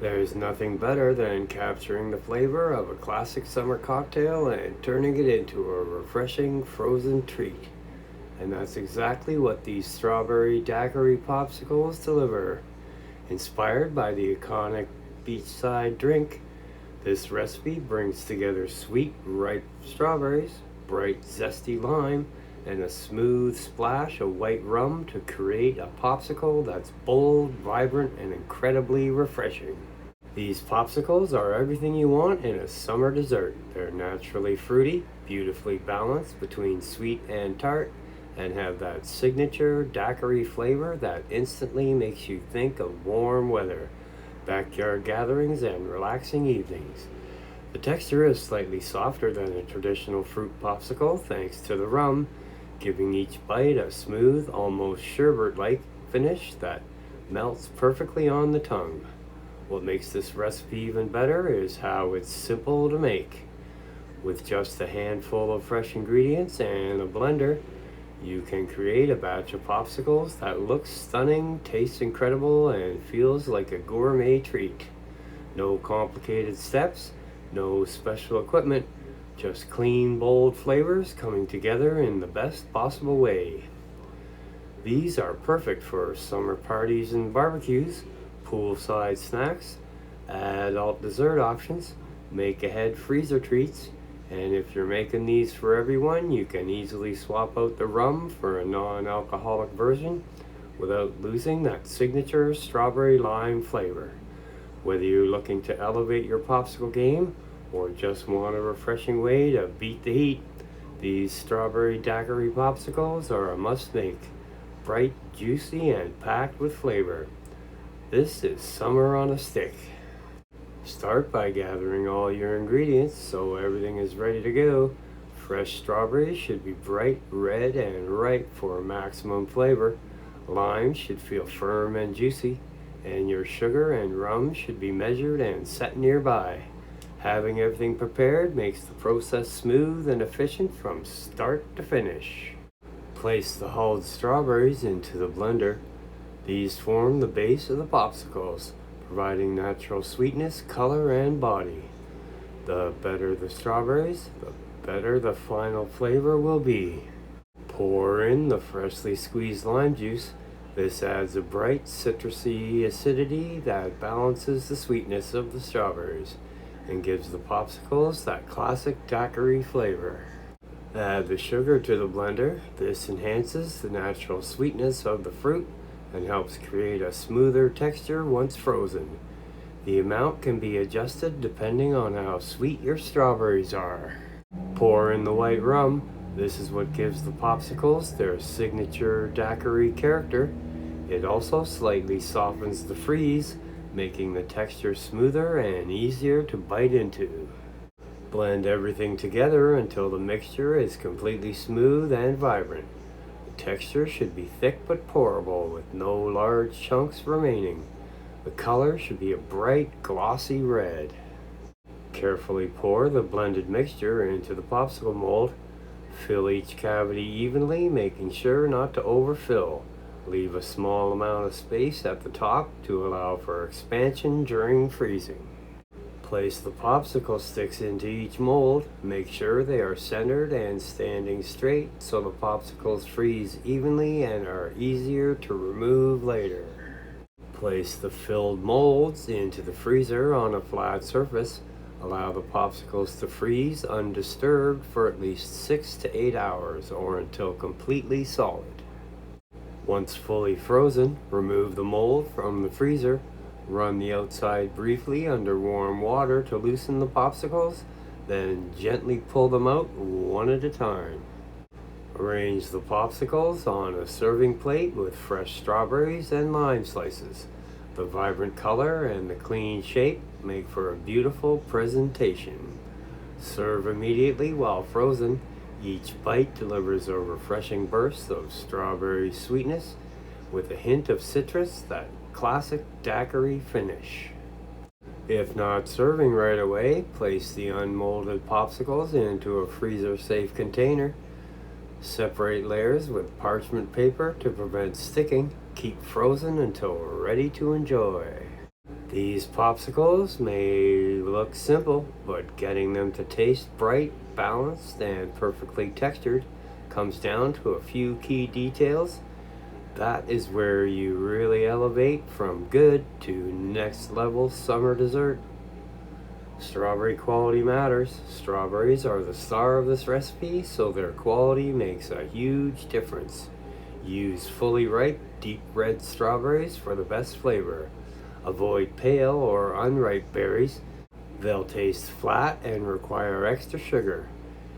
There's nothing better than capturing the flavor of a classic summer cocktail and turning it into a refreshing frozen treat. And that's exactly what these Strawberry Daiquiri Popsicles deliver. Inspired by the iconic beachside drink, this recipe brings together sweet, ripe strawberries, bright, zesty lime, and a smooth splash of white rum to create a popsicle that's bold, vibrant, and incredibly refreshing. These popsicles are everything you want in a summer dessert. They're naturally fruity, beautifully balanced between sweet and tart, and have that signature daiquiri flavor that instantly makes you think of warm weather, backyard gatherings, and relaxing evenings. The texture is slightly softer than a traditional fruit popsicle thanks to the rum, giving each bite a smooth, almost sherbet-like finish that melts perfectly on the tongue. What makes this recipe even better is how it's simple to make. With just a handful of fresh ingredients and a blender, you can create a batch of popsicles that looks stunning, tastes incredible, and feels like a gourmet treat. No complicated steps, no special equipment, just clean, bold flavors coming together in the best possible way. These are perfect for summer parties and barbecues, poolside snacks, adult dessert options, make-ahead freezer treats, and if you're making these for everyone, you can easily swap out the rum for a non-alcoholic version without losing that signature strawberry lime flavor. Whether you're looking to elevate your popsicle game or just want a refreshing way to beat the heat, these Strawberry Daiquiri Popsicles are a must-make. Bright, juicy, and packed with flavor. This is summer on a stick. Start by gathering all your ingredients so everything is ready to go. Fresh strawberries should be bright red and ripe for maximum flavor. Lime should feel firm and juicy, and your sugar and rum should be measured and set nearby. Having everything prepared makes the process smooth and efficient from start to finish. Place the hulled strawberries into the blender. These form the base of the popsicles, providing natural sweetness, color, and body. The better the strawberries, the better the final flavor will be. Pour in the freshly squeezed lime juice. This adds a bright, citrusy acidity that balances the sweetness of the strawberries and gives the popsicles that classic daiquiri flavor. Add the sugar to the blender. This enhances the natural sweetness of the fruit and helps create a smoother texture once frozen. The amount can be adjusted depending on how sweet your strawberries are. Pour in the white rum. This is what gives the popsicles their signature daiquiri character. It also slightly softens the freeze, making the texture smoother and easier to bite into. Blend everything together until the mixture is completely smooth and vibrant. The texture should be thick but pourable with no large chunks remaining. The color should be a bright, glossy red. Carefully pour the blended mixture into the popsicle mold. Fill each cavity evenly, making sure not to overfill. Leave a small amount of space at the top to allow for expansion during freezing. Place the popsicle sticks into each mold. Make sure they are centered and standing straight so the popsicles freeze evenly and are easier to remove later. Place the filled molds into the freezer on a flat surface. Allow the popsicles to freeze undisturbed for at least 6 to 8 hours or until completely solid. Once fully frozen, remove the mold from the freezer. Run the outside briefly under warm water to loosen the popsicles, then gently pull them out one at a time. Arrange the popsicles on a serving plate with fresh strawberries and lime slices. The vibrant color and the clean shape make for a beautiful presentation. Serve immediately while frozen. Each bite delivers a refreshing burst of strawberry sweetness with a hint of citrus, that classic daiquiri finish. If not serving right away, place the unmolded popsicles into a freezer-safe container. Separate layers with parchment paper to prevent sticking. Keep frozen until ready to enjoy. These popsicles may look simple, but getting them to taste bright, balanced, and perfectly textured comes down to a few key details. That is where you really elevate from good to next level summer dessert. Strawberry quality matters. Strawberries are the star of this recipe, so their quality makes a huge difference. Use fully ripe, deep red strawberries for the best flavor. Avoid pale or unripe berries. They'll taste flat and require extra sugar.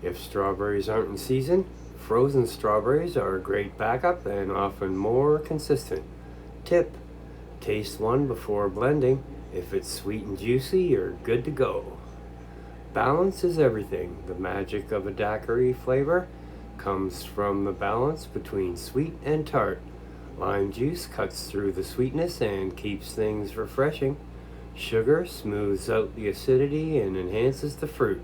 If strawberries aren't in season, frozen strawberries are a great backup and often more consistent. Tip: taste one before blending. If it's sweet and juicy, you're good to go. Balance is everything. The magic of a daiquiri flavor comes from the balance between sweet and tart. Lime juice cuts through the sweetness and keeps things refreshing. Sugar smooths out the acidity and enhances the fruit.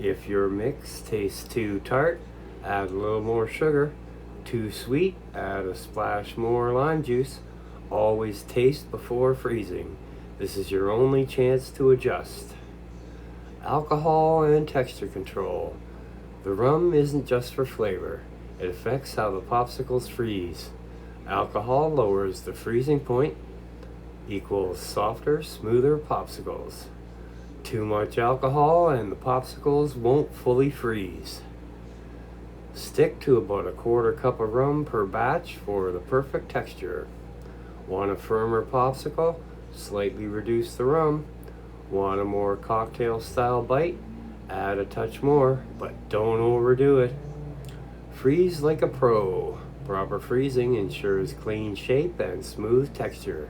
If your mix tastes too tart, add a little more sugar. Too sweet, add a splash more lime juice. Always taste before freezing. This is your only chance to adjust. Alcohol and texture control. The rum isn't just for flavor. It affects how the popsicles freeze. Alcohol lowers the freezing point, equals softer, smoother popsicles. Too much alcohol and the popsicles won't fully freeze. Stick to about a quarter cup of rum per batch for the perfect texture. Want a firmer popsicle? Slightly reduce the rum. Want a more cocktail style bite? Add a touch more, but don't overdo it. Freeze like a pro. Proper freezing ensures clean shape and smooth texture.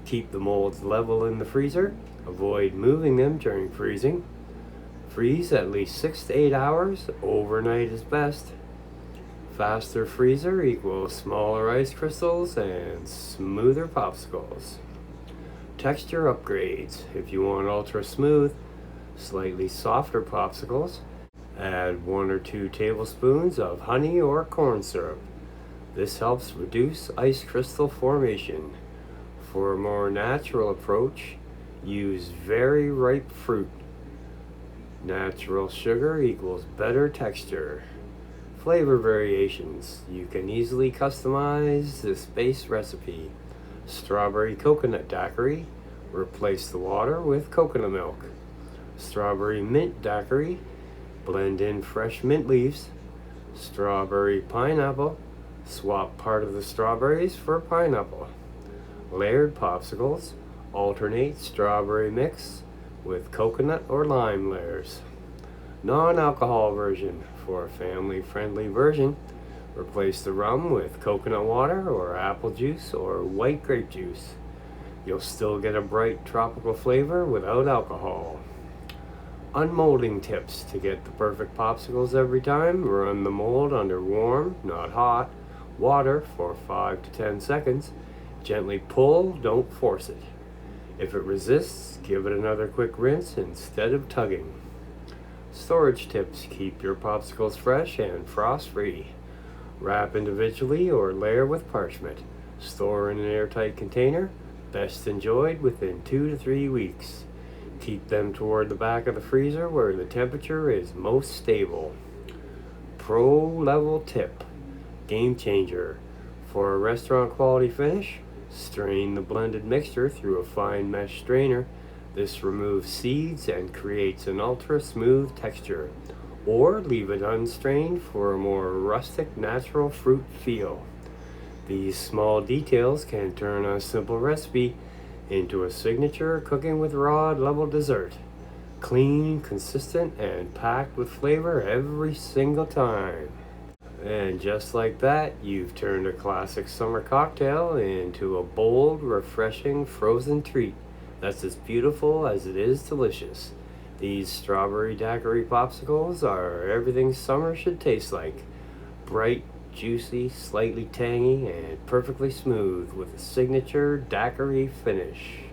Keep the molds level in the freezer. Avoid moving them during freezing. Freeze at least 6 to 8 hours. Overnight is best. Faster freezer equals smaller ice crystals and smoother popsicles. Texture upgrades. If you want ultra smooth, slightly softer popsicles, add 1 or 2 tablespoons of honey or corn syrup. This helps reduce ice crystal formation. For a more natural approach, use very ripe fruit. Natural sugar equals better texture. Flavor variations. You can easily customize this base recipe. Strawberry coconut daiquiri. Replace the water with coconut milk. Strawberry mint daiquiri. Blend in fresh mint leaves. Strawberry pineapple. Swap part of the strawberries for pineapple. Layered popsicles. Alternate strawberry mix with coconut or lime layers. Non-alcohol version. For a family-friendly version, replace the rum with coconut water or apple juice or white grape juice. You'll still get a bright tropical flavor without alcohol. Unmolding tips to get the perfect popsicles every time. Run the mold under warm, not hot, water for 5 to 10 seconds. Gently pull, don't force it. If it resists, give it another quick rinse instead of tugging. Storage tips: keep your popsicles fresh and frost-free. Wrap individually or layer with parchment. Store in an airtight container. Best enjoyed within 2 to 3 weeks. Keep them toward the back of the freezer where the temperature is most stable. Pro level tip: game changer. For a restaurant quality finish, strain the blended mixture through a fine mesh strainer. This removes seeds and creates an ultra smooth texture. Or leave it unstrained for a more rustic, natural fruit feel. These small details can turn a simple recipe into a signature cooking with rod level dessert. Clean, consistent, and packed with flavor every single time. And just like that, you've turned a classic summer cocktail into a bold, refreshing frozen treat that's as beautiful as it is delicious. These strawberry daiquiri popsicles are everything summer should taste like. Bright, juicy, slightly tangy, and perfectly smooth with a signature daiquiri finish.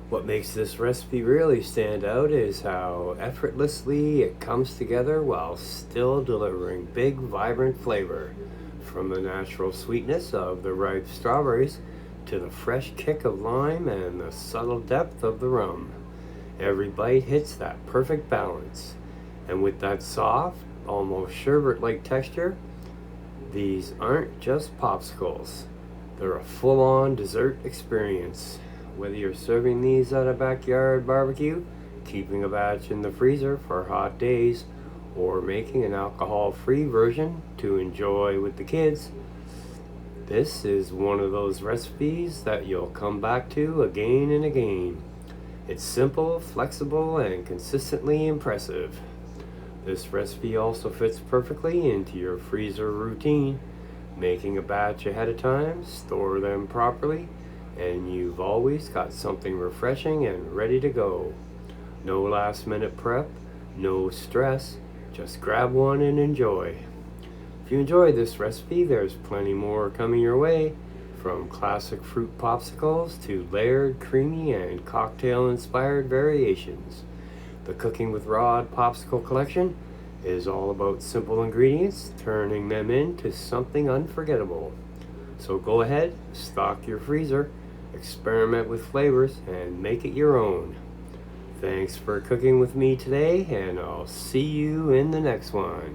What makes this recipe really stand out is how effortlessly it comes together while still delivering big, vibrant flavor. From the natural sweetness of the ripe strawberries to the fresh kick of lime and the subtle depth of the rum. Every bite hits that perfect balance. And with that soft, almost sherbet-like texture, these aren't just popsicles. They're a full-on dessert experience. Whether you're serving these at a backyard barbecue, keeping a batch in the freezer for hot days, or making an alcohol-free version to enjoy with the kids, this is one of those recipes that you'll come back to again and again. It's simple, flexible, and consistently impressive. This recipe also fits perfectly into your freezer routine. Making a batch ahead of time, store them properly, and you've always got something refreshing and ready to go. No last minute prep, no stress, just grab one and enjoy. If you enjoyed this recipe, there's plenty more coming your way, from classic fruit popsicles to layered, creamy, and cocktail-inspired variations. The Cooking with Rod Popsicle Collection is all about simple ingredients, turning them into something unforgettable. So go ahead, stock your freezer, experiment with flavors, and make it your own. Thanks for cooking with me today, and I'll see you in the next one.